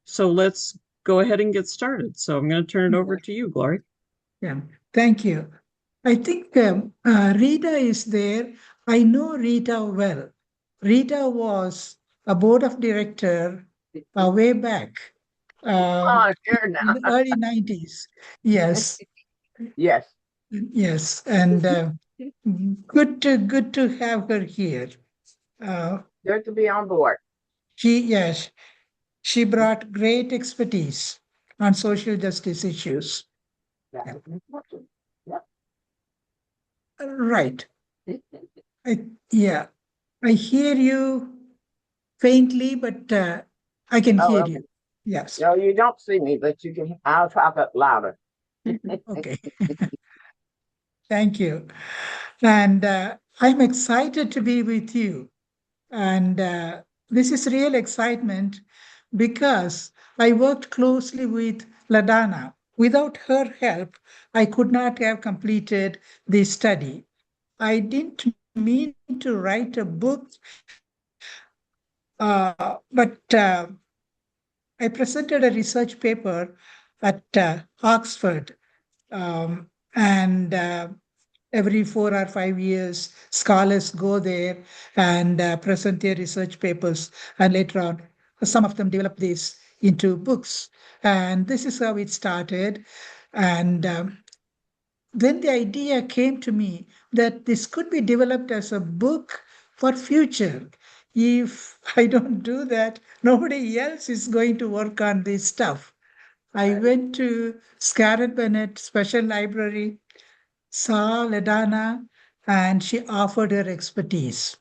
So let's go ahead and get started. So I'm going to turn it over to you, Glory. Yeah, thank you. I think Rita is there. I know Rita well. Rita was a board of director way back Sure now. in the early 90s. Yes, Yes. yes, and good to have her here. Uh, Good to be on board. yes, she brought great expertise on social justice issues. That Yeah. is important. Yep. Right. Yeah, I hear you faintly, but I can Oh, hear okay. you. Yes. No, you don't see me, but you can. I'll talk up louder. Okay. Thank you. And I'm excited to be with you. And this is real excitement because I worked closely with Ladana. Without her help, I could not have completed this study. I didn't mean to write a book, but I presented a research paper at Oxford, and every 4 or 5 years, scholars go there and present their research papers, and later on, some of them develop this into books. And this is how it started. And then the idea came to me that this could be developed as a book for future. If I don't do that, nobody else is going to work on this stuff. I went to Scarlett Bennett Special Library, saw Ladana, and she offered her expertise.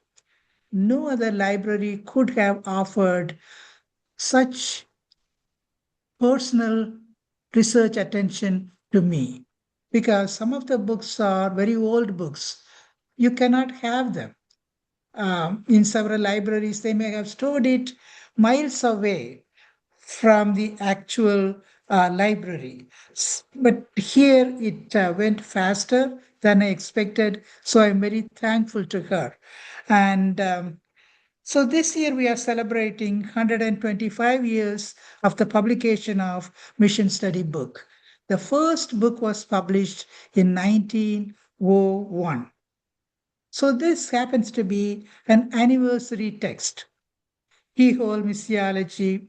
No other library could have offered such personal research attention to me because some of the books are very old books. You cannot have them. In several libraries, they may have stored it miles away from the actual library. But here it went faster than I expected. So I'm very thankful to her. And so this year we are celebrating 125 years of the publication of Mission Study Book. The first book was published in 1901. So this happens to be an anniversary text. Keyhole Missiology,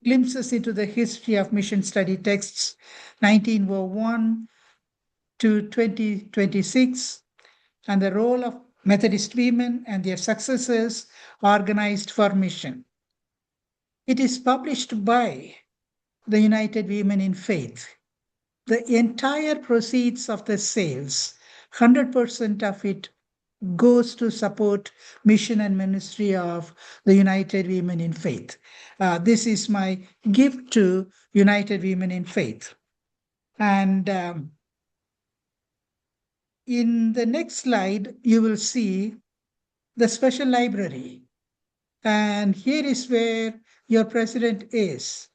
glimpses into the history of mission study texts 1901 to 2026 and the role of Methodist women and their successors organized for mission. It is published by the United Women in Faith. The entire proceeds of the sales, 100% of it goes to support mission and ministry of the United Women in Faith. This is my gift to United Women in Faith. And in the next slide, you will see the special library. And here is where your president is.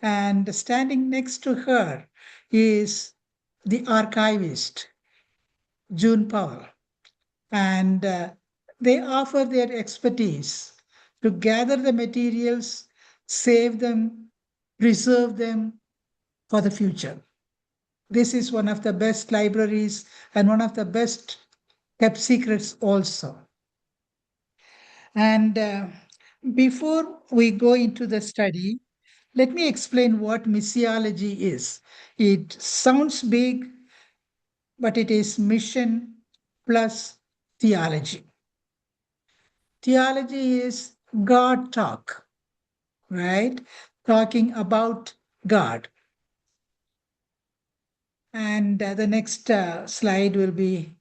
And standing next to her is the archivist, June Powell. And they offer their expertise to gather the materials, save them, preserve them for the future. This is one of the best libraries and one of the best kept secrets also. And before we go into the study, let me explain what missiology is. It sounds big, but it is mission plus theology. Theology is God talk, right? Talking about God. And the next slide will be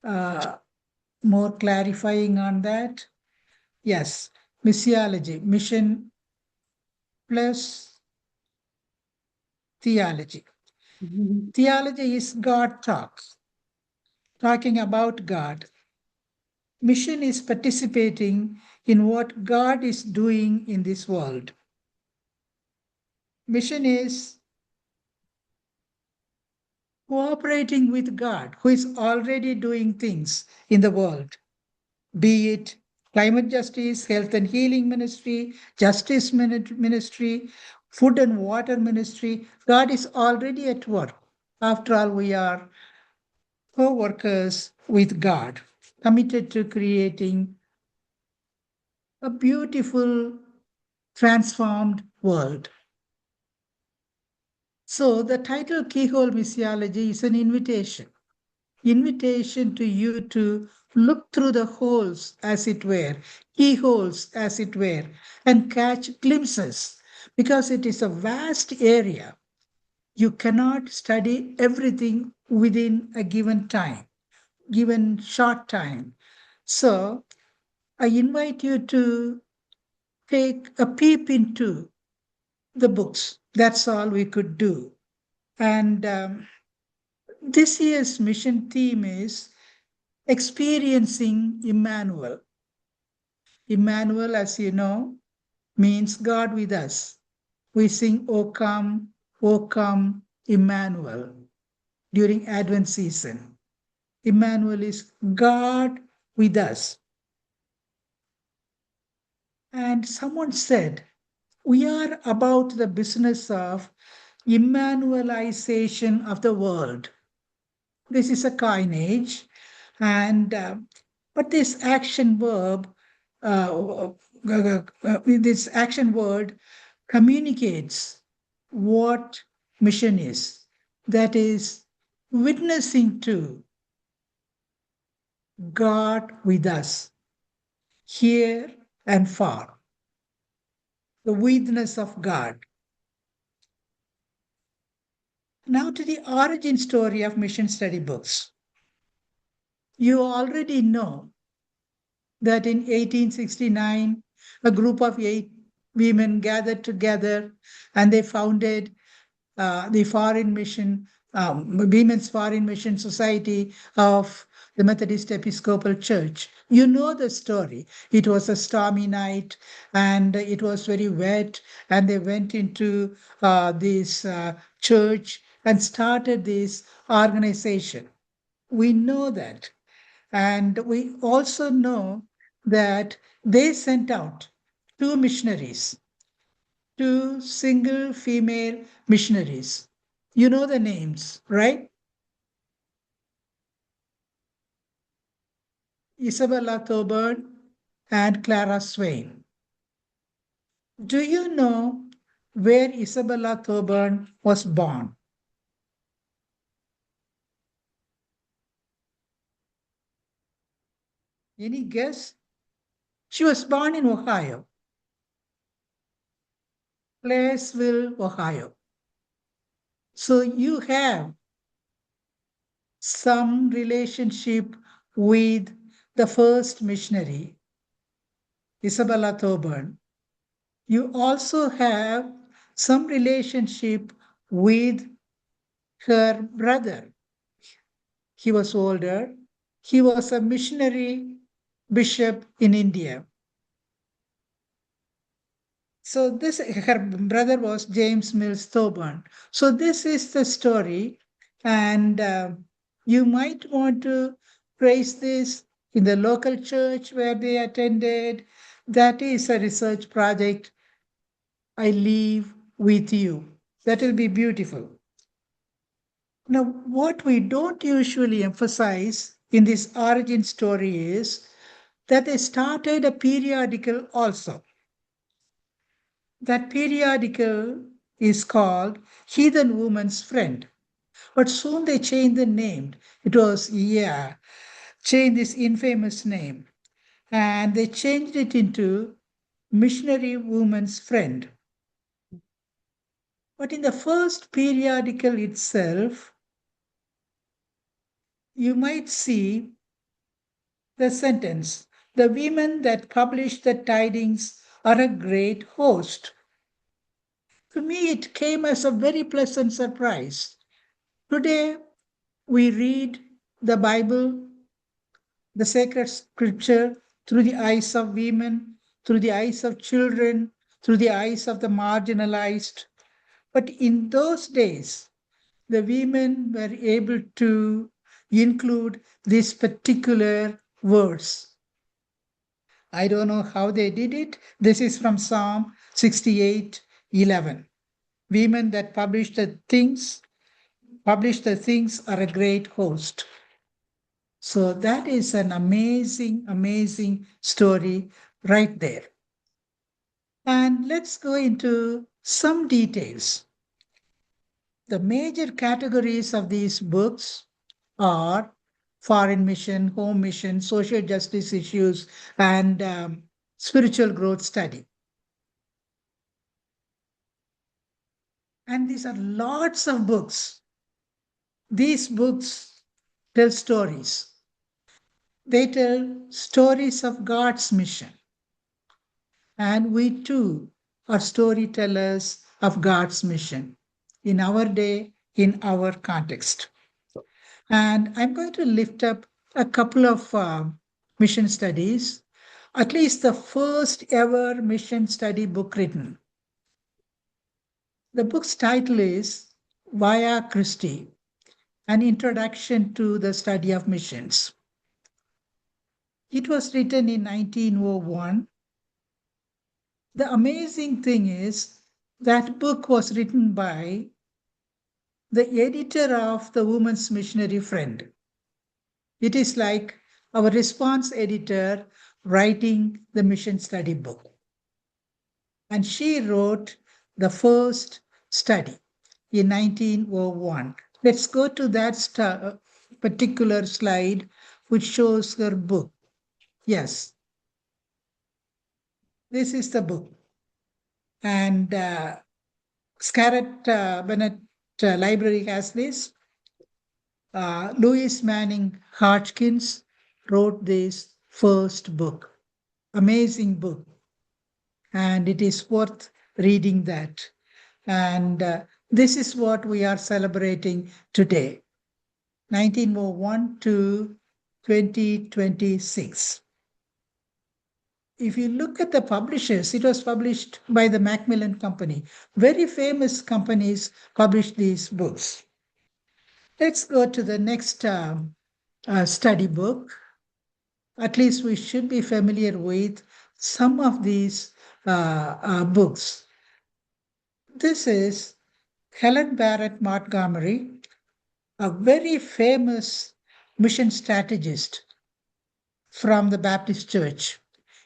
uh, more clarifying on that. Yes, missiology, mission plus theology. Theology is God talk, talking about God. Mission is participating in what God is doing in this world. Mission is cooperating with God, who is already doing things in the world, be it climate justice, health and healing ministry, justice ministry, food and water ministry. God is already at work. After all, we are co workers with God, committed to creating a beautiful, transformed world. So, the title Keyhole Missiology is an invitation to you to look through the holes, as it were, keyholes, as it were, and catch glimpses, because it is a vast area. You cannot study everything within a given time, given short time. So, I invite you to take a peep into the books. That's all we could do. And this year's mission theme is experiencing Emmanuel. Emmanuel, as you know, means God with us. We sing, O come, Emmanuel, during Advent season. Emmanuel is God with us. And someone said, we are about the business of Emmanuelization of the world. This is a coinage, and but this action word communicates what mission is. That is witnessing to God with us, here and far. The witness of God. Now to the origin story of mission study books. You already know that in 1869, a group of 8 women gathered together and they founded the Foreign Mission, Women's Foreign Mission Society of the Methodist Episcopal Church. You know the story. It was a stormy night and it was very wet, and they went into this church and started this organization. We know that. And we also know that they sent out 2 missionaries, 2 single female missionaries. You know the names, right? Isabella Thoburn and Clara Swain. Do you know where Isabella Thoburn was born? Any guess? She was born in Ohio, Claresville, Ohio. So you have some relationship with the first missionary, Isabella Thoburn. You also have some relationship with her brother. He was older. He was a missionary bishop in India. So this her brother was James Mills Thoburn. So this is the story, and you might want to trace this in the local church where they attended. That is a research project I leave with you. That will be beautiful. Now, what we don't usually emphasize in this origin story is that they started a periodical also. That periodical is called Heathen Woman's Friend. But soon they changed the name. Changed this infamous name. And they changed it into Missionary Woman's Friend. But in the first periodical itself, you might see the sentence, the women that publish the tidings are a great host. To me, it came as a very pleasant surprise. Today, we read the Bible, the sacred scripture, through the eyes of women, through the eyes of children, through the eyes of the marginalized. But in those days, the women were able to include this particular verse. I don't know how they did it. This is from Psalm 68:11. Women that publish the things are a great host. So that is an amazing, amazing story right there. And let's go into some details. The major categories of these books are foreign mission, home mission, social justice issues, and spiritual growth study. And these are lots of books. These books tell stories. They tell stories of God's mission. And we too are storytellers of God's mission in our day, in our context. And I'm going to lift up a couple of mission studies, at least the first ever mission study book written. The book's title is Via Christi, an introduction to the study of missions. It was written in 1901. The amazing thing is that book was written by the editor of the Women's Missionary Friend. It is like our response editor writing the mission study book. And she wrote the first study in 1901. Let's go to that particular slide, which shows her book. Yes, this is the book. And Scarlett Bennett Library has this. Louis Manning Hodgkins wrote this first book. Amazing book. And it is worth reading that. And this is what we are celebrating today, 1901 to 2026. If you look at the publishers, it was published by the Macmillan Company. Very famous companies published these books. Let's go to the next study book. At least we should be familiar with some of these books. This is Helen Barrett Montgomery, a very famous mission strategist from the Baptist Church.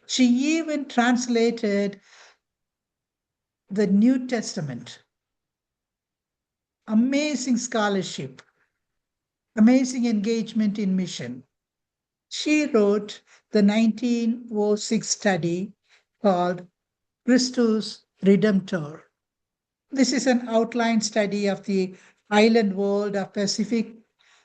She even translated the New Testament. Amazing scholarship, amazing engagement in mission. She wrote the 1906 study called Christus Redemptor. This is an outline study of the island world of Pacific,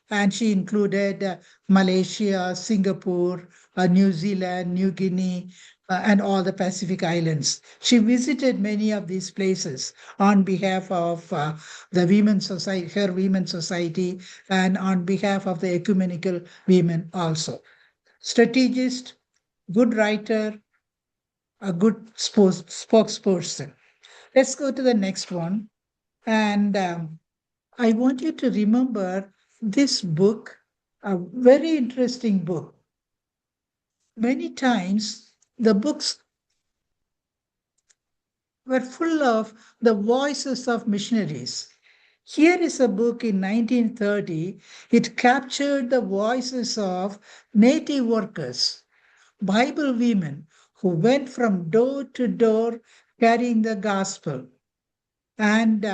and she included Malaysia, Singapore, New Zealand, New Guinea, and all the Pacific islands. She visited many of these places on behalf of the Women's Society, her Women's Society, and on behalf of the ecumenical women also. Strategist, good writer, a good spokesperson. Let's go to the next one. And I want you to remember this book, a very interesting book. Many times the books were full of the voices of missionaries. Here is a book in 1930. It captured the voices of native workers, Bible women who went from door to door carrying the gospel, and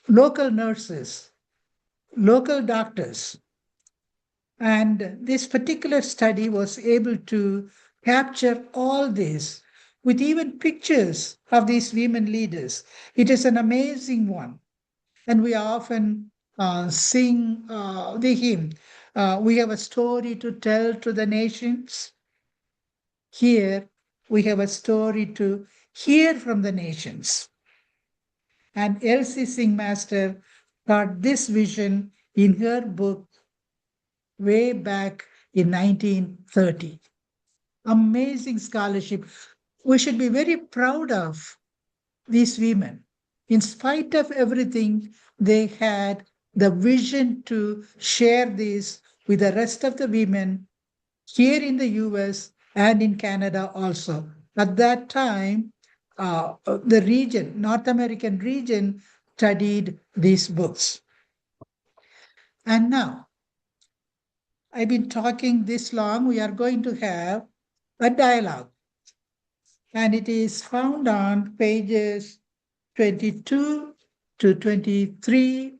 local nurses, local doctors. And this particular study was able to capture all this with even pictures of these women leaders. It is an amazing one. And we often sing the hymn, we have a story to tell to the nations. Here, we have a story to hear from the nations. And Elsie Singmaster got this vision in her book way back in 1930. Amazing scholarship. We should be very proud of these women. In spite of everything, they had the vision to share this with the rest of the women here in the US and in Canada also. At that time, the region, North American region, studied these books. And now, I've been talking this long, we are going to have a dialogue. And it is found on pages 22 to 23.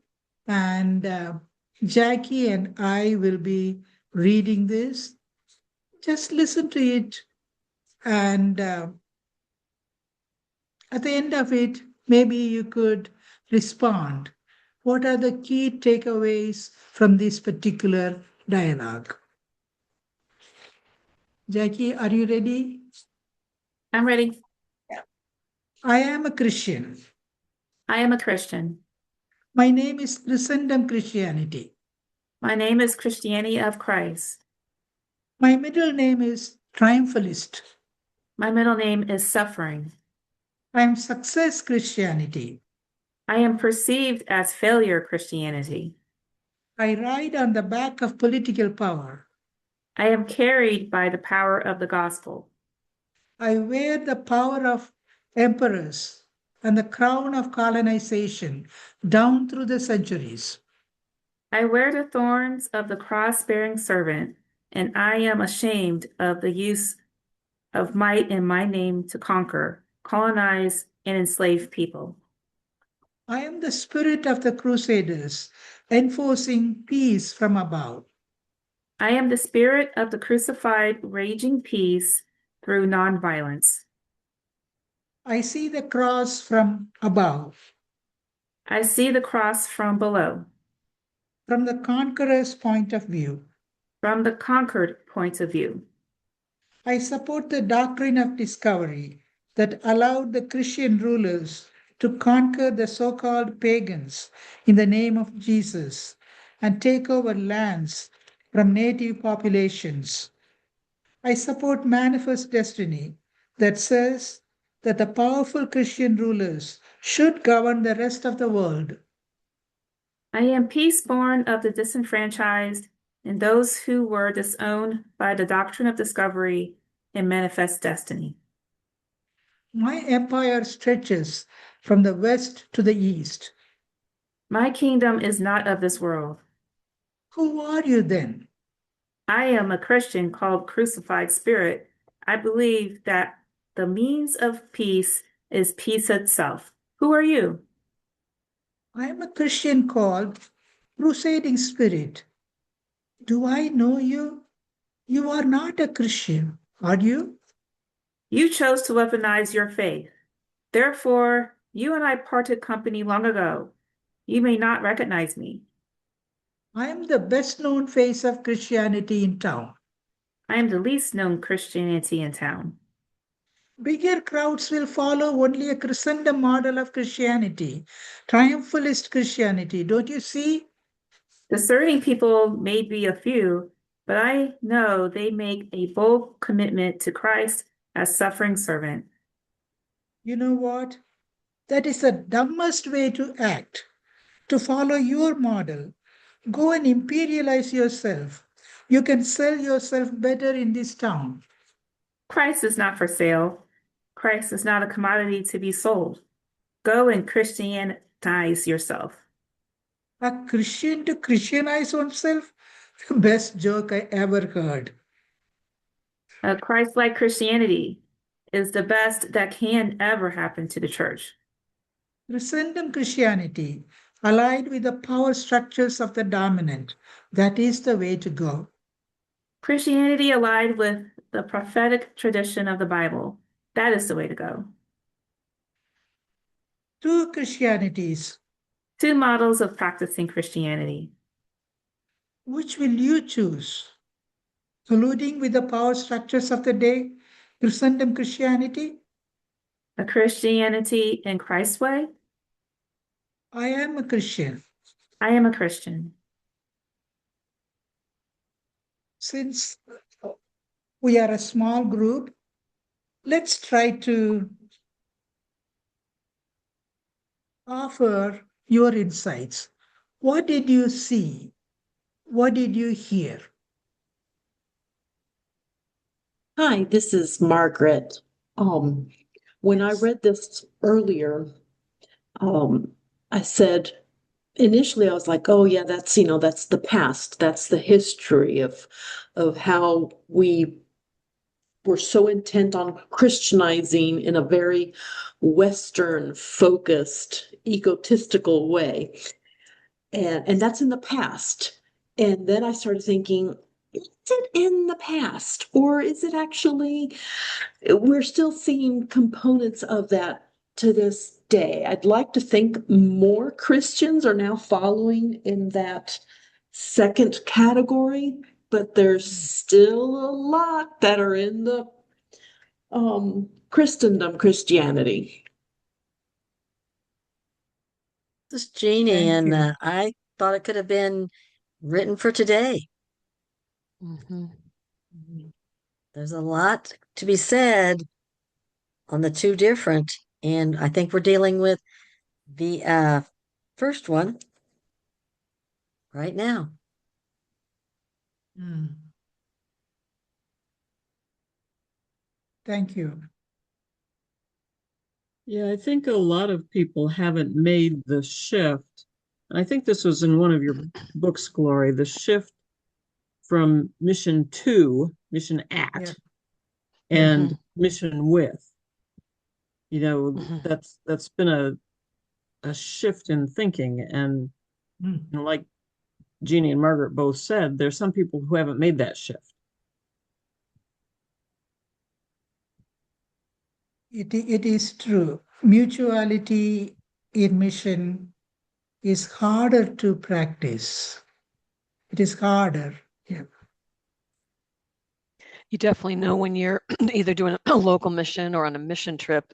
And Jackie and I will be reading this. Just listen to it. And at the end of it, maybe you could respond. What are the key takeaways from this particular dialogue? Jackie, are you ready? I'm ready. I am a Christian. I am a Christian. My name is Christendom Christianity. My name is Christianity of Christ. My middle name is Triumphalist. My middle name is Suffering. I am Success Christianity. I am perceived as Failure Christianity. I ride on the back of political power. I am carried by the power of the gospel. I wear the power of emperors and the crown of colonization down through the centuries. I wear the thorns of the cross-bearing servant, and I am ashamed of the use of might in my name to conquer, colonize, and enslave people. I am the spirit of the crusaders, enforcing peace from above. I am the spirit of the crucified, raging peace through nonviolence. I see the cross from above, I see the cross from below, from the conqueror's point of view. from the conquered point of view. I support the doctrine of discovery that allowed the Christian rulers to conquer the so called pagans in the name of Jesus and take over lands from native populations. I support Manifest Destiny that says that the powerful Christian rulers should govern the rest of the world. I am peace born of the disenfranchised and those who were disowned by the doctrine of discovery and manifest destiny. My empire stretches from the west to the east. My kingdom is not of this world. Who are you then? I am a Christian called Crucified Spirit. I believe that the means of peace is peace itself. Who are you? I am a Christian called Crusading Spirit. Do I know you? You are not a Christian, are you? You chose to weaponize your faith. Therefore, you and I parted company long ago. You may not recognize me. I am the best known face of Christianity in town. I am the least known Christianity in town. Bigger crowds will follow only a Christendom model of Christianity, triumphalist Christianity. Don't you see? Discerning people may be a few, but I know they make a bold commitment to Christ as suffering servant. You know what? That is the dumbest way to act, to follow your model. Go and imperialize yourself. You can sell yourself better in this town. Christ is not for sale. Christ is not a commodity to be sold. Go and Christianize yourself. A Christian to Christianize oneself? The best joke I ever heard. A Christ-like Christianity is the best that can ever happen to the church. Christendom Christianity, allied with the power structures of the dominant, that is the way to go. Christianity allied with the prophetic tradition of the Bible. That is the way to go. Two Christianities. Two models of practicing Christianity. Which will you choose? Colluding with the power structures of the day, Christendom Christianity? A Christianity in Christ's way? I am a Christian. I am a Christian. Since we are a small group, let's try to offer your insights. What did you see? What did you hear? Hi, this is Margaret. Um, when I Yes. read this earlier, um, I said initially I was like, oh yeah, that's that's the past, that's the history of how we were so intent on Christianizing in a very Western focused, egotistical way. And that's in the past. And then I started thinking, is it in the past or is it actually we're still seeing components of that to this day. I'd like to think more Christians are now following in that second category, but there's still a lot that are in the Christendom Christianity. This is Jeannie, Thank and you. I thought it could have been written for today. Mhm. There's a lot to be said on the two different, and I think we're dealing with the first one right now. Mm. Thank you. Yeah, I think a lot of people haven't made the shift. And I think this was in one of your books, Glory, the shift from mission to, mission Yeah. at, Yeah. and mission with. Mhm. That's been a shift in thinking. And Mm. like Jeannie and Margaret both said, there's some people who haven't made that shift. It is true. Mutuality in mission is harder to practice. It is harder. Yeah. You definitely know when you're either doing a local mission or on a mission trip,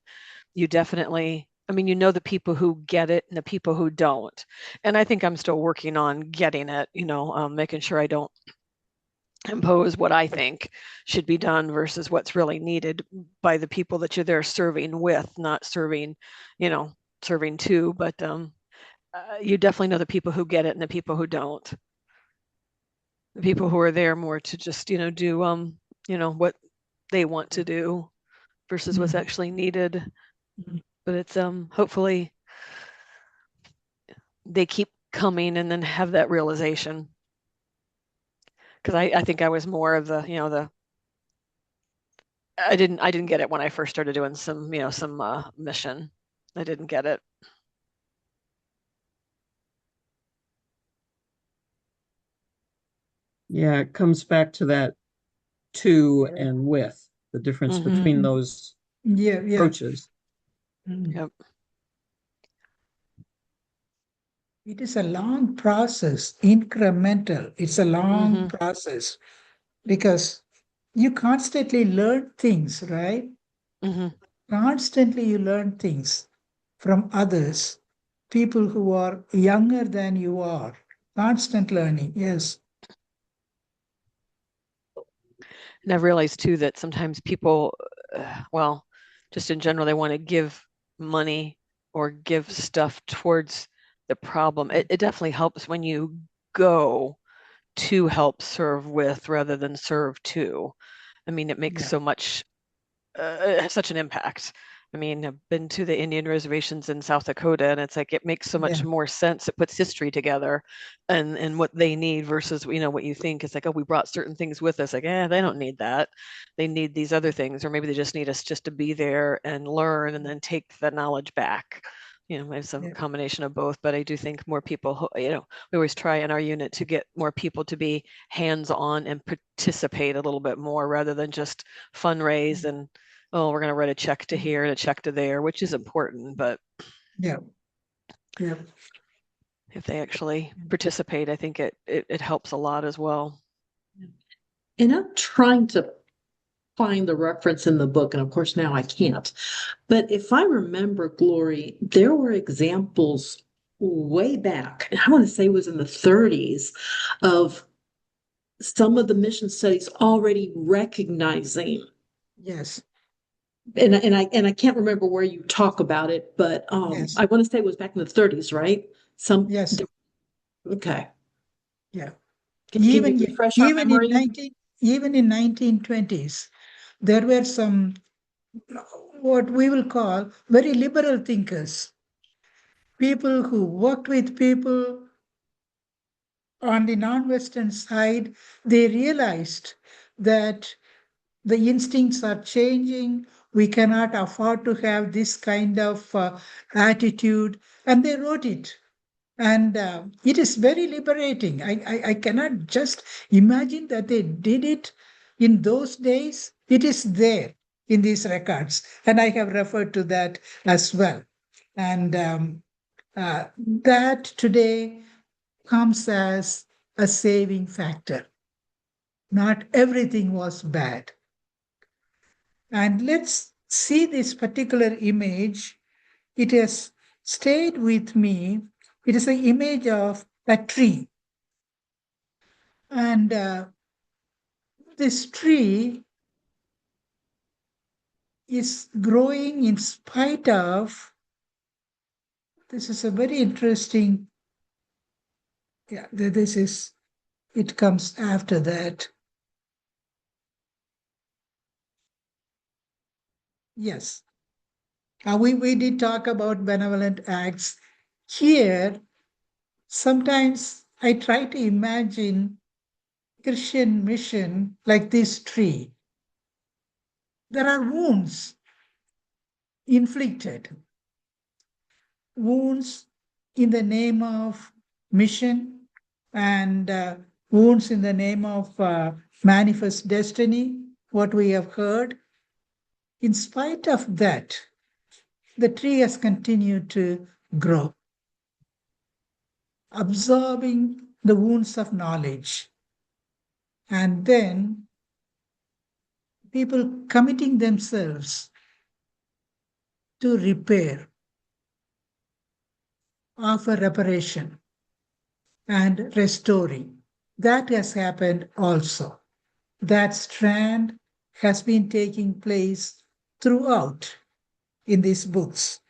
you definitely, I mean, you know the people who get it and the people who don't. And I think I'm still working on getting it, making sure I don't impose what I think should be done versus what's really needed by the people that you're there serving with, not serving, serving to, but you definitely know the people who get it and the people who don't. The people who are there more to just, do, what they want to do versus what's Mm. actually needed. Mm. But it's hopefully they keep coming and then have that realization. Because I think I was more of the I didn't get it when I first started doing some mission. I didn't get it. Yeah, it comes back to that to and with, the difference between Mm-hmm. those Yeah. Yeah. approaches. Mm. Yep. It is a long process, incremental. It's a long Mm-hmm. process because you constantly learn things, right? Mm-hmm. Constantly you learn things from others, people who are younger than you are. Constant learning, yes. And I've realized too that sometimes people, well, just in general, they want to give money or give stuff towards the problem. It definitely helps when you go to help serve with rather than serve to. I mean, it makes Yeah. so much, it has such an impact. I mean, I've been to the Indian reservations in South Dakota, and it's like it makes so much Yeah. more sense. It puts history together, and what they need versus what you think is like, oh, we brought certain things with us. Like, they don't need that. They need these other things, or maybe they just need us just to be there and learn, and then take the knowledge back. Maybe some Yeah. combination of both. But I do think more people, we always try in our unit to get more people to be hands-on and participate a little bit more rather than just fundraise and, oh, we're going to write a check to here and a check to there, which is important, but Yeah. Yeah. if they actually participate, I think it helps a lot as well. And I'm trying to find the reference in the book, and of course now I can't. But if I remember, Glory, there were examples way back, and I want to say it was in the 30s, of some of the mission studies already recognizing, Yes. and I can't remember where you talk about it, but Yes. I want to say it was back in the 30s, right? Yes. Okay. Yeah. Can you Even refresh our even in memory? 1920s, there were some, what we will call very liberal thinkers, people who worked with people on the non-Western side. They realized that the instincts are changing. We cannot afford to have this kind of attitude. And they wrote it. And it is very liberating. I cannot just imagine that they did it in those days. It is there in these records. And I have referred to that as well. And that today comes as a saving factor. Not everything was bad. And let's see this particular image. It has stayed with me. It is an image of a tree. And this tree is growing in spite of, this is a very interesting, yeah, this is, it comes after that. Yes. We did talk about benevolent acts. Here, sometimes I try to imagine Christian mission like this tree. There are wounds inflicted, wounds in the name of mission, and wounds in the name of manifest destiny, what we have heard. In spite of that, the tree has continued to grow, absorbing the wounds of knowledge. And then people committing themselves to repair, offer reparation, and restoring. That has happened also. That strand has been taking place throughout in these books.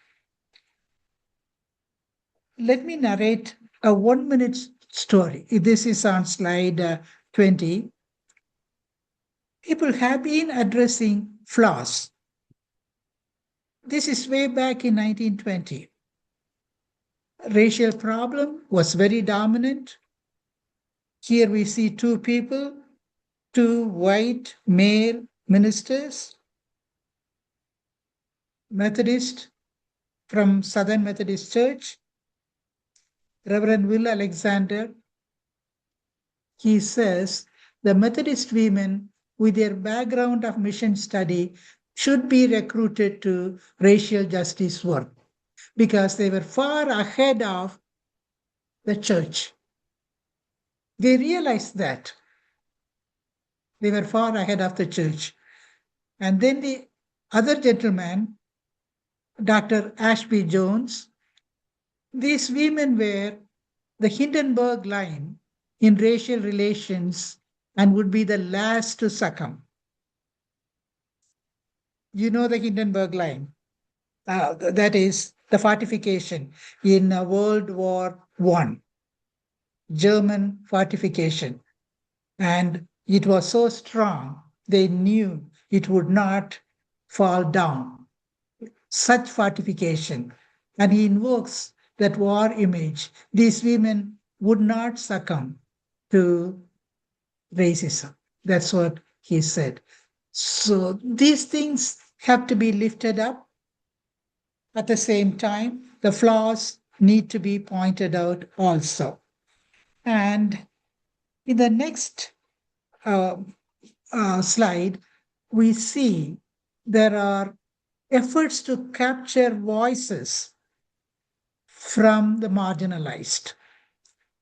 Let me narrate a 1-minute story. This is on slide 20. People have been addressing flaws. This is way back in 1920. Racial problem was very dominant. Here we see two people, two white male ministers, Methodist from Southern Methodist Church, Reverend Will Alexander. He says the Methodist women with their background of mission study should be recruited to racial justice work because they were far ahead of the church. They realized that they were far ahead of the church. And then the other gentleman, Dr. Ashby Jones, these women were the Hindenburg line in racial relations and would be the last to succumb. You know the Hindenburg line. That is the fortification in World War I, German fortification. And it was so strong, they knew it would not fall down. Such fortification. And he invokes that war image. These women would not succumb to racism. That's what he said. So these things have to be lifted up. At the same time, the flaws need to be pointed out also. And in the next slide, we see there are efforts to capture voices from the marginalized.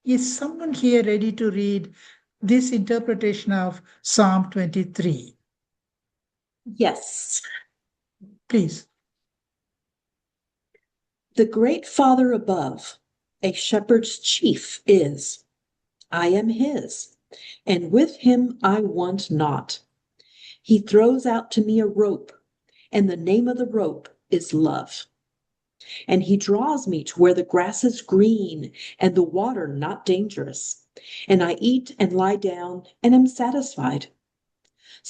Is someone here ready to read this interpretation of Psalm 23? Yes. Please. The great Father above, a shepherd's chief is. I am his, and with him I want not. He throws out to me a rope, and the name of the rope is love. And he draws me to where the grass is green and the water not dangerous. And I eat and lie down and am satisfied.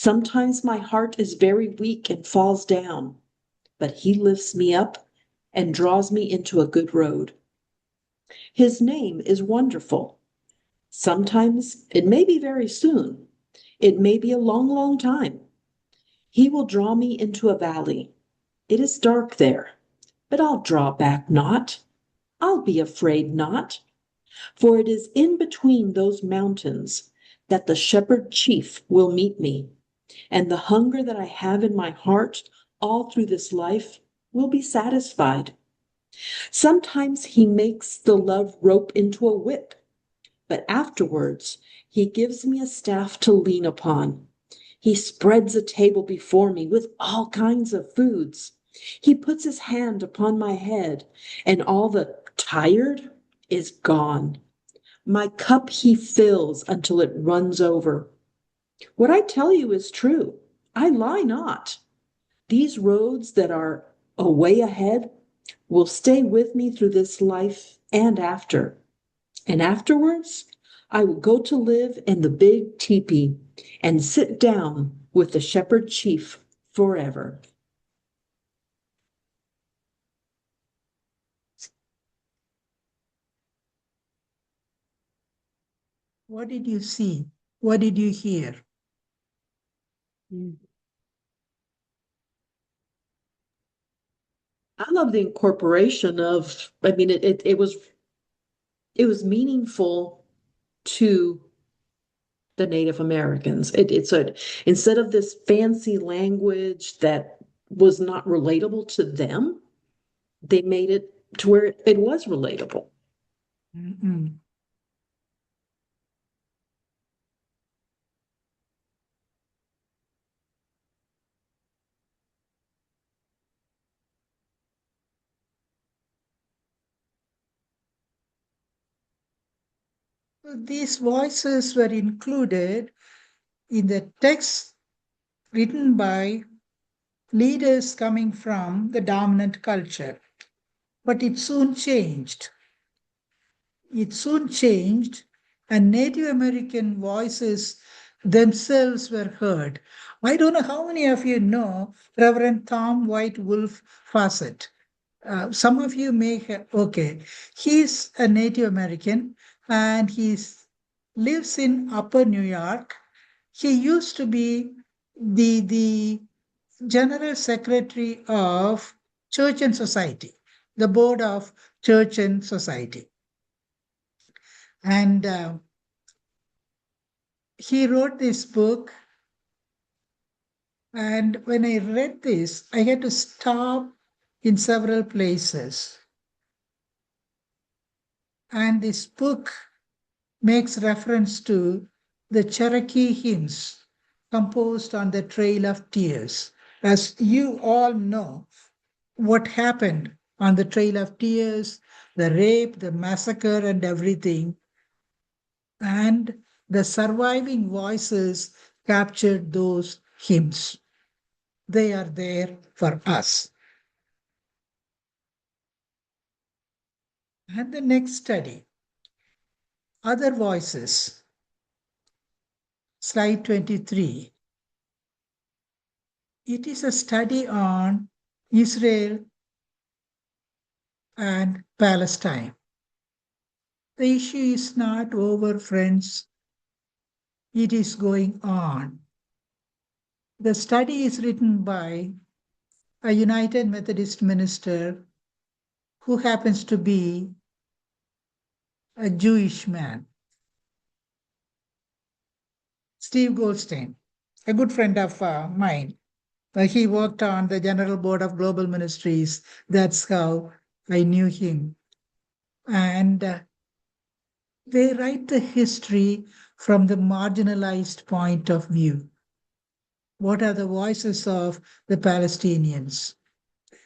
Sometimes my heart is very weak and falls down, but he lifts me up and draws me into a good road. His name is wonderful. Sometimes it may be very soon. It may be a long, long time. He will draw me into a valley. It is dark there, but I'll draw back not. I'll be afraid not. For it is in between those mountains that the shepherd chief will meet me, and the hunger that I have in my heart all through this life will be satisfied. Sometimes he makes the love rope into a whip, but afterwards he gives me a staff to lean upon. He spreads a table before me with all kinds of foods. He puts his hand upon my head, and all the tired is gone. My cup he fills until it runs over. What I tell you is true. I lie not. These roads that are away ahead will stay with me through this life and after. And afterwards, I will go to live in the big teepee and sit down with the shepherd chief forever. What did you see? What did you hear? I love the incorporation of, I mean, it was meaningful to the Native Americans. It's a, instead of this fancy language that was not relatable to them, they made it to where it was relatable. Mm-mm. These voices were included in the text written by leaders coming from the dominant culture. But it soon changed. It soon changed, and Native American voices themselves were heard. I don't know how many of you know Reverend Tom White Wolf Fawcett. Some of you may have, okay. He's a Native American and he lives in Upper New York. He used to be the General Secretary of Church and Society, the Board of Church and Society. And he wrote this book. And when I read this, I had to stop in several places. And this book makes reference to the Cherokee hymns composed on the Trail of Tears. As you all know, what happened on the Trail of Tears, the rape, the massacre, and everything. And the surviving voices captured those hymns. They are there for us. And the next study, other voices, slide 23. It is a study on Israel and Palestine. The issue is not over, friends. It is going on. The study is written by a United Methodist minister who happens to be a Jewish man. Steve Goldstein, a good friend of mine. He worked on the General Board of Global Ministries. That's how I knew him. And they write the history from the marginalized point of view. What are the voices of the Palestinians?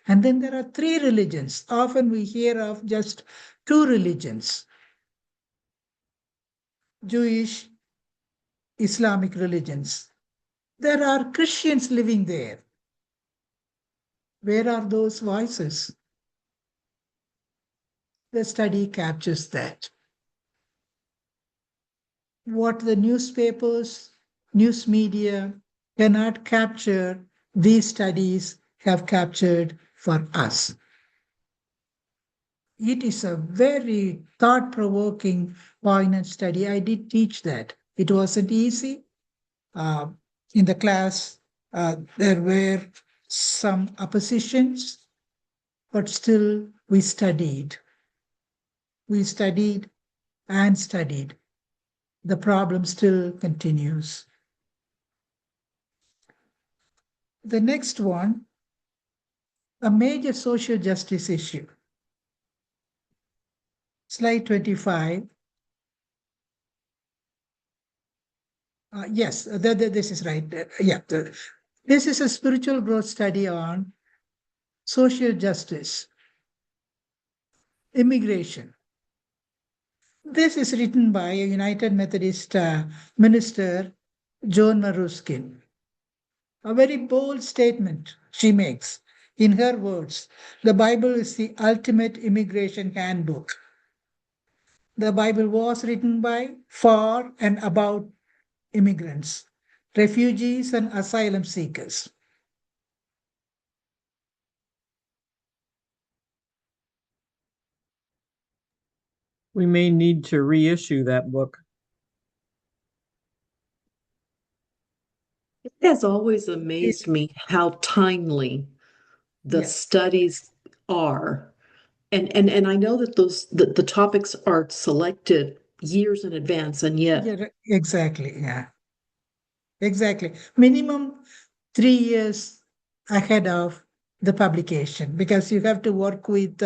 And then there are three religions. Often we hear of just two religions: Jewish, Islamic religions. There are Christians living there. Where are those voices? The study captures that. What the newspapers, news media, cannot capture these studies have captured for us. It is a very thought-provoking, poignant study. I did teach that. It wasn't easy. Uh, in the class, there were some oppositions, but still we studied. We studied and studied. The problem still continues. The next one, a major social justice issue. Slide 25. Yes, this is right. This is a spiritual growth study on social justice, immigration. This is written by a United Methodist minister, Joan Maruskin. A very bold statement she makes. In her words, the Bible is the ultimate immigration handbook. The Bible was written by, for, and about immigrants, refugees, and asylum seekers. We may need to reissue that book. It has always amazed me how timely the Yes. studies are. And I know that the topics are selected years in advance, and yet Yeah, exactly. Yeah, exactly. Minimum 3 years ahead of the publication, because you have to work with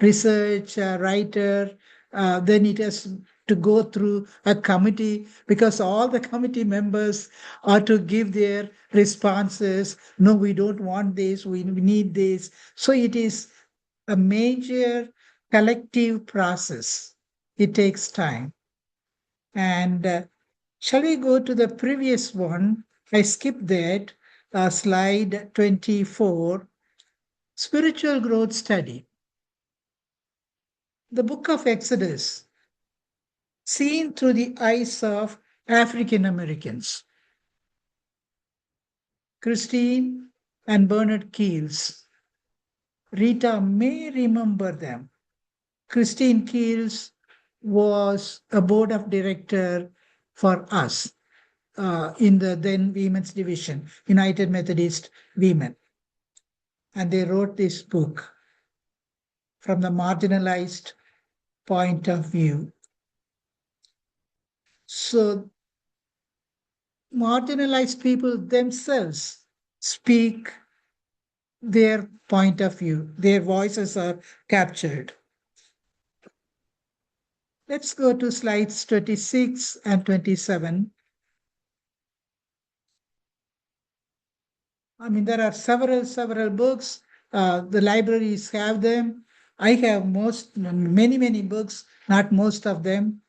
research writer. Then it has to go through a committee, because all the committee members are to give their responses. No, we don't want this. We need this. So it is a major collective process. It takes time. And shall we go to the previous one? I skipped that. Slide 24. Spiritual growth study. The book of Exodus, seen through the eyes of African Americans. Christine and Bernard Keels. Rita may remember them. Christine Keels was a board of director for us in the then Women's Division, United Methodist Women. And they wrote this book from the marginalized point of view. So, marginalized people themselves speak their point of view, their voices are captured. Let's go to slides 26 and 27. I mean, there are several books. The libraries have them. I have many books, not most of them.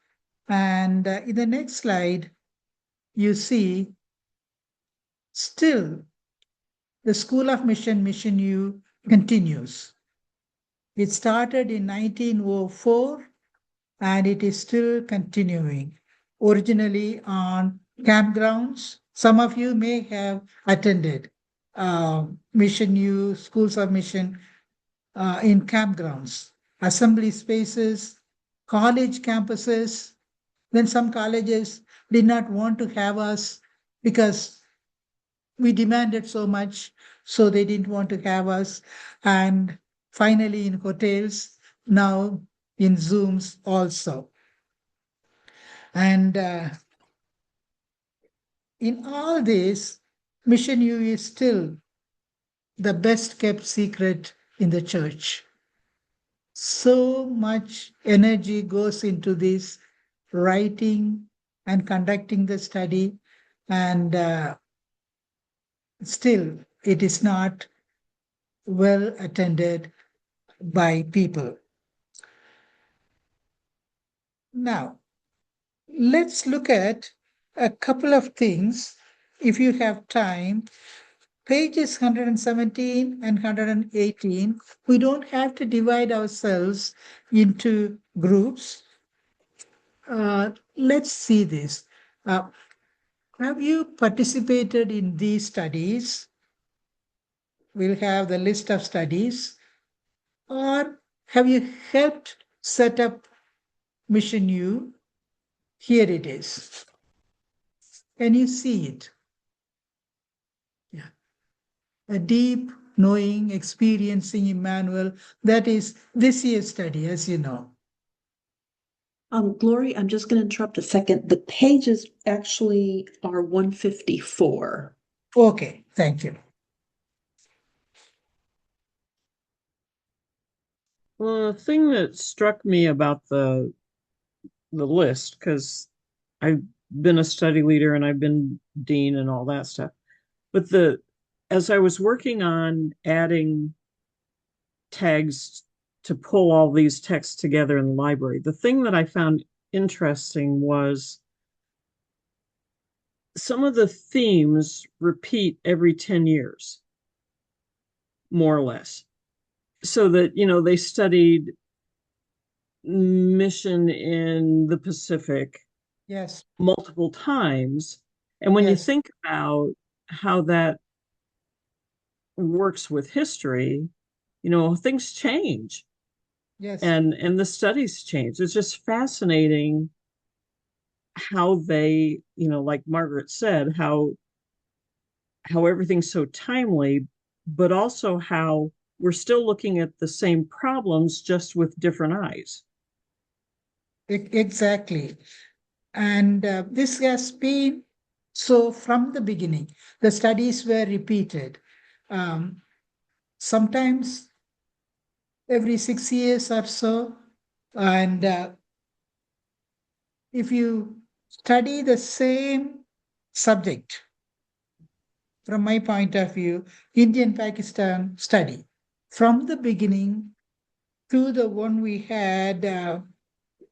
And in the next slide, you see still the School of Mission U continues. It started in 1904 and it is still continuing. Originally on campgrounds, some of you may have attended Mission U, schools of mission in campgrounds, assembly spaces, college campuses. Then some colleges did not want to have us because we demanded so much, so they didn't want to have us. And finally, in hotels, now in Zooms also. And in all this, Mission U is still the best kept secret in the church. So much energy goes into this writing and conducting the study, and still it is not well attended by people. Now, let's look at a couple of things. If you have time, pages 117 and 118, we don't have to divide ourselves into groups. Let's see this. Have you participated in these studies? We'll have the list of studies. Or have you helped set up Mission U? Here it is. Can you see it? Yeah. A deep knowing, experiencing Emmanuel. That is this year's study, as you know. Glory, I'm just going to interrupt a second. The pages actually are 154. Okay, thank you. Well, the thing that struck me about the list, because I've been a study leader and I've been dean and all that stuff, but as I was working on adding tags to pull all these texts together in the library, the thing that I found interesting was some of the themes repeat every 10 years, more or less. So that, they studied mission in the Pacific Yes, multiple times. And when you yes, think about how that works with history, things change yes, and the studies change. It's just fascinating how they, like Margaret said, how everything's so timely, but also how we're still looking at the same problems just with different eyes. exactly. And this has been so from the beginning. The studies were repeated. Um, Sometimes every 6 years or so. And if you study the same subject, from my point of view, Indian Pakistan study, from the beginning to the one we had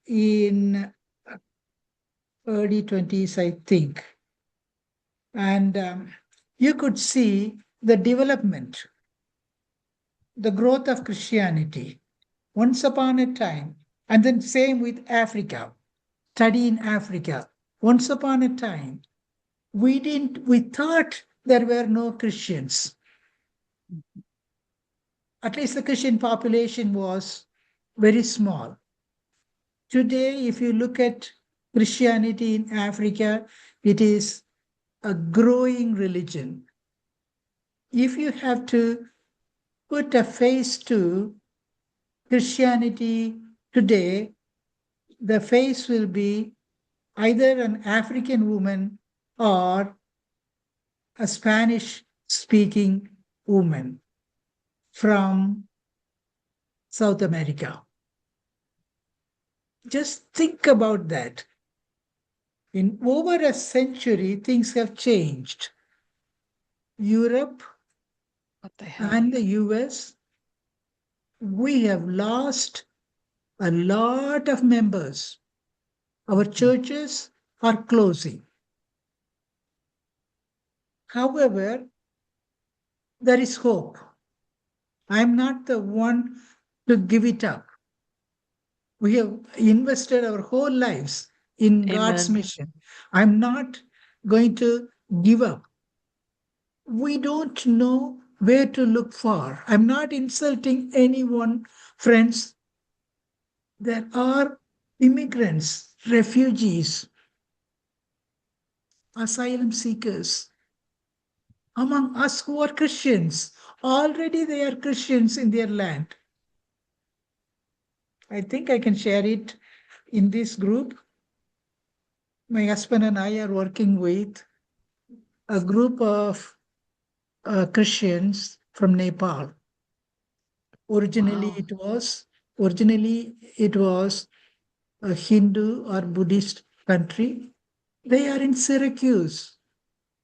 in early 20s, I think. And you could see the development, the growth of Christianity once upon a time. And then same with Africa, study in Africa. Once upon a time, we thought there were no Christians. At least the Christian population was very small. Today, if you look at Christianity in Africa, it is a growing religion. If you have to put a face to Christianity today, the face will be either an African woman or a Spanish speaking woman from South America. Just think about that. In over a century, things have changed. Europe What they have. and the US, we have lost a lot of members. Our churches are closing. However, there is hope. I'm not the one to give it up. We have invested our whole lives in God's Amen. mission. I'm not going to give up. We don't know where to look for. I'm not insulting anyone, friends. There are immigrants, refugees, asylum seekers among us who are Christians. Already they are Christians in their land. I think I can share it in this group. My husband and I are working with a group of Christians from Nepal. Originally, Wow. it was a Hindu or Buddhist country. They are in Syracuse.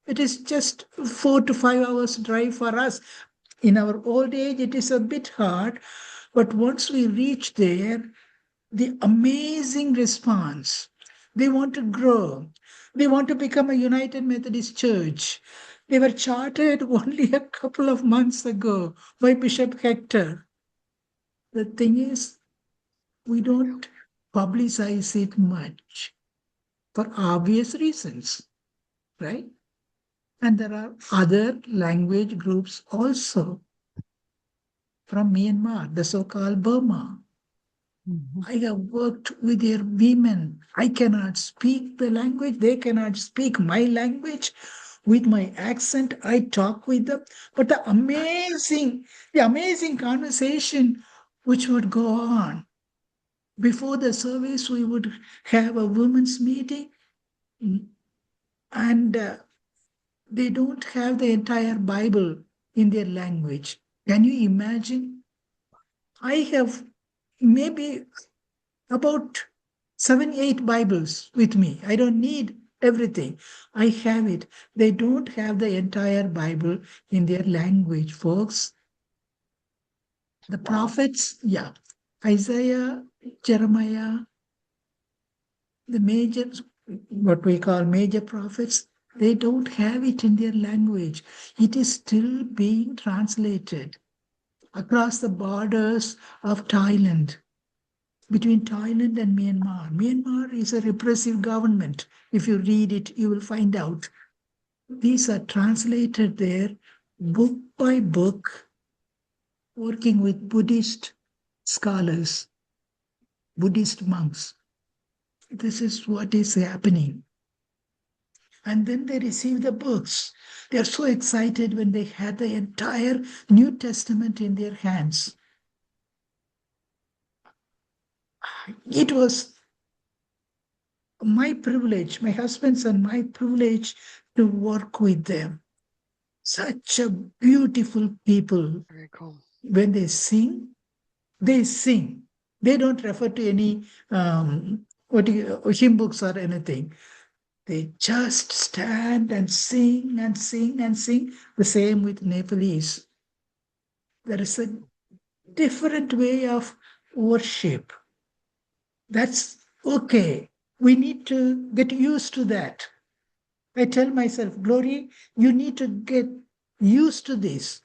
It is just 4 to 5 hours drive for us. In our old age, it is a bit hard, but once we reach there, the amazing response. They want to grow. They want to become a United Methodist Church. They were chartered only a couple of months ago by Bishop Hector. The thing is, we don't publicize it much for obvious reasons. right? And there are other language groups also from Myanmar, the so-called Burma. I have worked with their women. I cannot speak the language. They cannot speak my language. With my accent, I talk with them. But the amazing conversation which would go on. Before the service, we would have a women's meeting, and they don't have the entire Bible in their language. Can you imagine? I have maybe about 7, 8 Bibles with me. I don't need everything. I have it. They don't have the entire Bible in their language, folks. The prophets, yeah. Isaiah, Jeremiah, the major, what we call major prophets, they don't have it in their language. It is still being translated across the borders of Thailand, between Thailand and Myanmar. Myanmar is a repressive government. If you read it, you will find out. These are translated there book by book, working with Buddhist scholars, Buddhist monks. This is what is happening. And then they receive the books. They are so excited when they had the entire New Testament in their hands. It was my privilege, my husband's and my privilege to work with them. Such a beautiful people. Very cool. When they sing, they sing. They don't refer to any hymn books or anything. They just stand and sing and sing and sing. The same with Nepalese. There is a different way of worship. That's okay. We need to get used to that. I tell myself, Glory, you need to get used to this.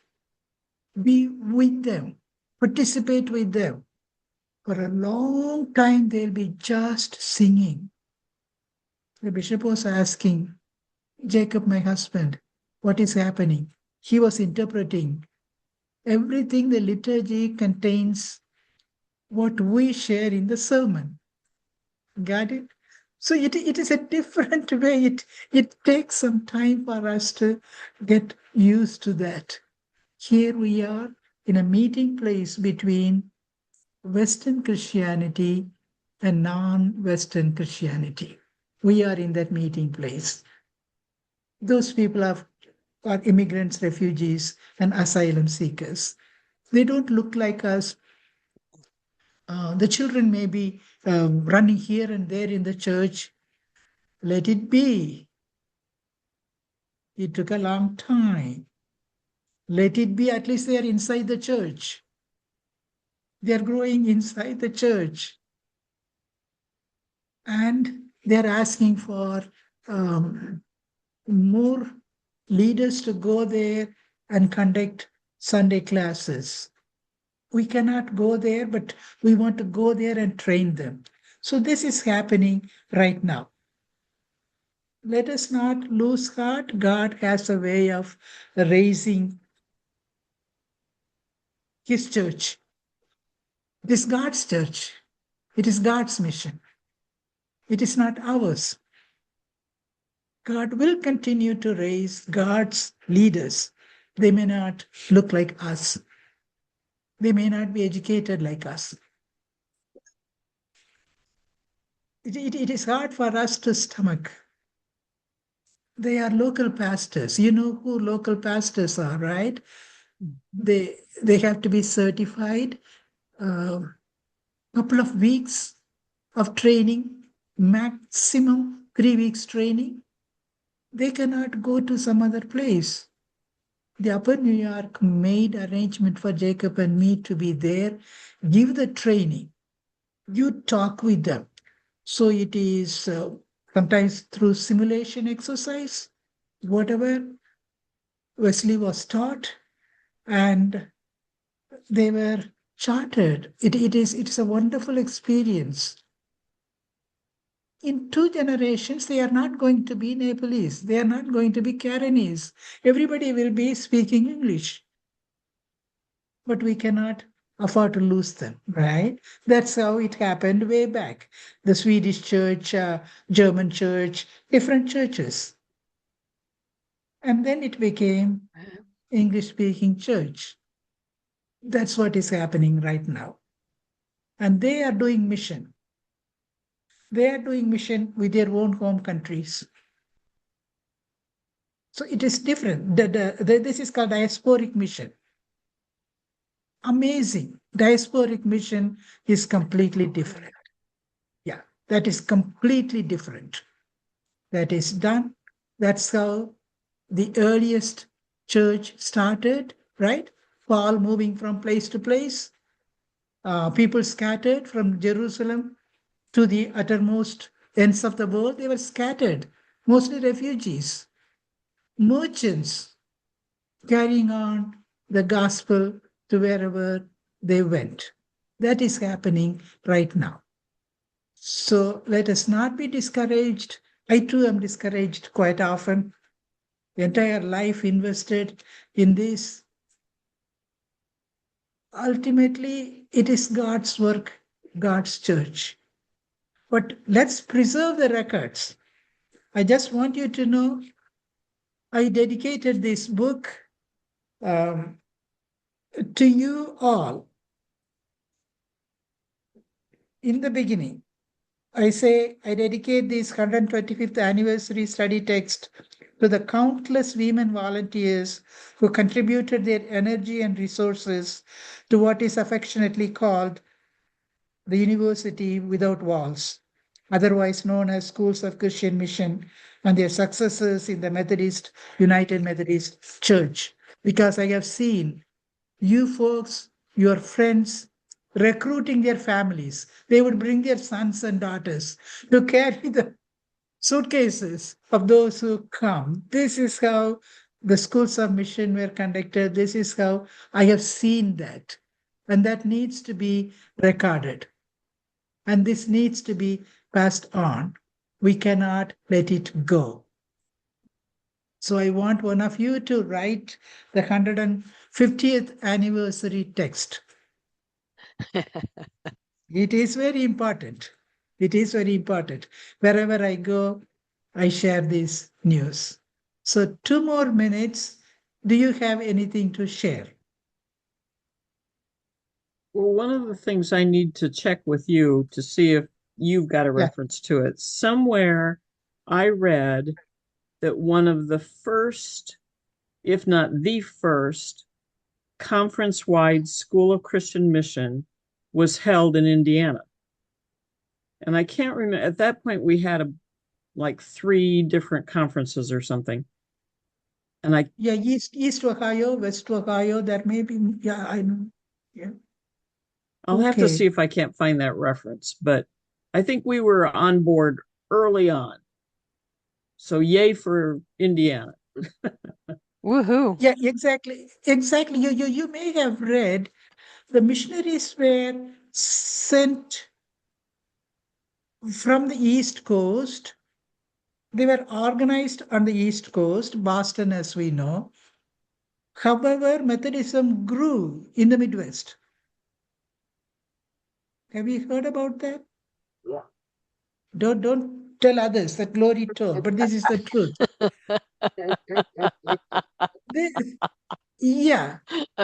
Be with them, participate with them. For a long time, they'll be just singing. The bishop was asking Jacob, my husband, what is happening? He was interpreting. Everything the liturgy contains what we share in the sermon. Got it? So it is a different way. It takes some time for us to get used to that. Here we are in a meeting place between Western Christianity and non-Western Christianity. We are in that meeting place. Those people are immigrants, refugees, and asylum seekers. They don't look like us. The children may be running here and there in the church. Let it be. It took a long time. Let it be. At least they are inside the church. They are growing inside the church. And they're asking for more leaders to go there and conduct Sunday classes. We cannot go there, but we want to go there and train them. So this is happening right now. Let us not lose heart. God has a way of raising his church. It is God's church. It is God's mission. It is not ours. God will continue to raise God's leaders. They may not look like us. They may not be educated like us. It is hard for us to stomach. They are local pastors. You know who local pastors are, right? They have to be certified. Couple of weeks of training, maximum 3 weeks training. They cannot go to some other place. The Upper New York made arrangement for Jacob and me to be there, give the training. You talk with them. So it is sometimes through simulation exercise, whatever Wesley was taught, and they were chartered. It is a wonderful experience. in 2 generations, they are not going to be Nepalese. They are not going to be Karenese. Everybody will be speaking English. But we cannot afford to lose them, right? That's how it happened way back. The Swedish church, German church, different churches. And then it became English speaking church. That's what is happening right now. And they are doing mission. They are doing mission with their own home countries. So it is different. This is called diasporic mission. Amazing. Diasporic mission is completely different. Yeah, that is completely different. That is done. That's how the earliest church started, right? Paul moving from place to place, people scattered from Jerusalem to the uttermost ends of the world. They were scattered, mostly refugees, merchants carrying on the gospel to wherever they went. That is happening right now. So let us not be discouraged. I too am discouraged quite often. The entire life invested in this. Ultimately, it is God's work, God's church. But let's preserve the records. I just want you to know I dedicated this book to you all. In the beginning, I say I dedicate this 125th anniversary study text to the countless women volunteers who contributed their energy and resources to what is affectionately called the University Without Walls, otherwise known as Schools of Christian Mission, and their successors in the United Methodist Church. Because I have seen you folks, your friends, recruiting their families. They would bring their sons and daughters to carry the suitcases of those who come. This is how the schools of mission were conducted. This is how I have seen that. And that needs to be recorded. And this needs to be passed on. We cannot let it go. So I want one of you to write the 150th anniversary text. It is very important. It is very important. Wherever I go, I share this news. So 2 more minutes. Do you have anything to share? Well, one of the things I need to check with you to see if you've got a reference to it. Somewhere I read that one of the first, if not the first, conference-wide School of Christian Mission was held in Indiana. And I can't remember, at that point we had like 3 different conferences or something. And East Ohio, West Ohio, that may be, I know. Yeah. I'll have to see if I can't find that reference, but I think we were on board early on. So yay for Indiana. Woohoo. Yeah, exactly. Exactly. You may have read the missionaries were sent from the East Coast. They were organized on the East Coast, Boston, as we know. However, Methodism grew in the Midwest. Have you heard about that? Yeah. Don't tell others that Glory told, but this is the truth.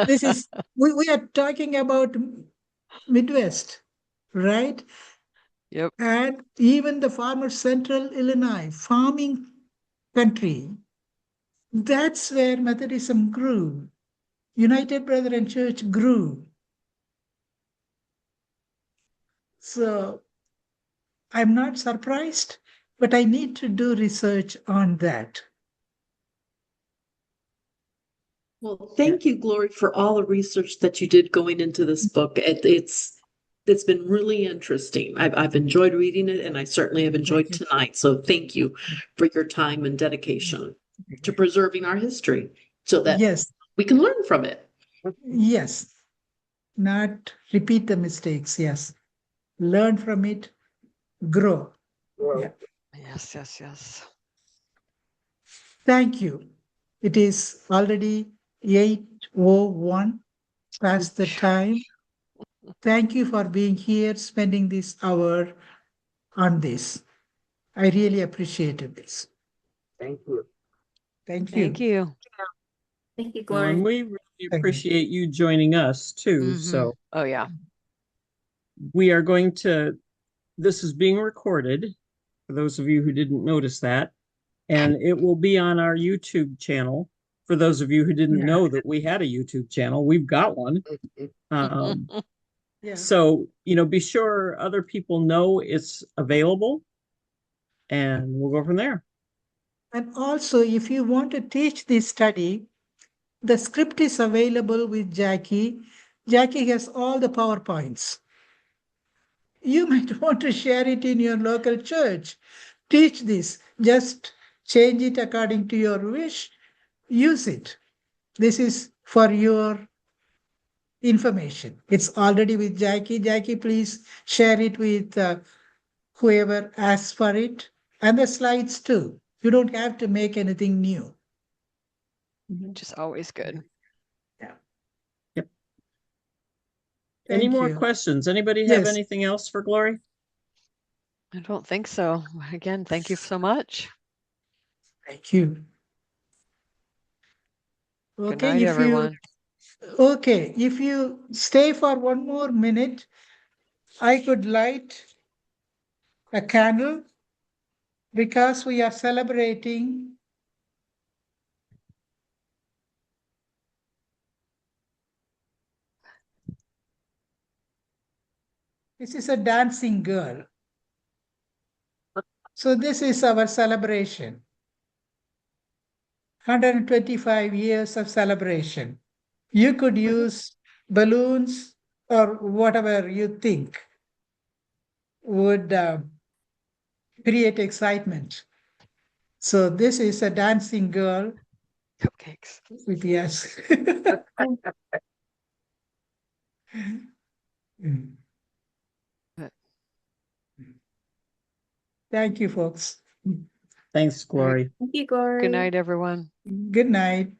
This is we are talking about Midwest, right? Yep. And even the former Central Illinois farming country, that's where Methodism grew. United Brethren Church grew. So I'm not surprised, but I need to do research on that. Well, thank you, Glory, for all the research that you did going into this book. It's been really interesting. I've enjoyed reading it, and I certainly have enjoyed tonight. So thank you for your time and dedication to preserving our history so that we can learn from it. Yes. Not repeat the mistakes. Yes. Learn from it, grow. Well, Yeah. Yes, yes, yes. Thank you. It is already 8:01 past the time. Thank you for being here, spending this hour on this. I really appreciated this. thank you. Thank Thank you. you. Thank you, Well, and Glory. we really Thank you. appreciate you joining us too. Mhm. So Oh, yeah. we are going to, this is being recorded for those of you who didn't notice that, and it will be on our YouTube channel. For those of you who didn't Yeah. know that we had a YouTube channel, we've got one. Yeah. So, be sure other people know it's available, and we'll go from there. And also, if you want to teach this study, the script is available with Jackie. Jackie has all the PowerPoints. You might want to share it in your local church. Teach this. Just change it according to your wish. Use it. This is for your information. It's already with Jackie. Jackie, please share it with whoever asks for it. And the slides too. You don't have to make anything new. Which is always good. Yeah. Yep. Any Thank more you. questions? Anybody have Yes. anything else for Glory? I don't think so. Again, thank you so much. Thank you. Good Okay, night, if you everyone. okay, if you stay for one more minute, I could light a candle because we are celebrating this is a dancing girl. So this is our celebration. 125 years of celebration. You could use balloons or whatever you think would create excitement. So this is a dancing girl Cupcakes. with yes. But Thank you, folks. Thanks, Glory. Thank you, Glory. good night, everyone. Good night.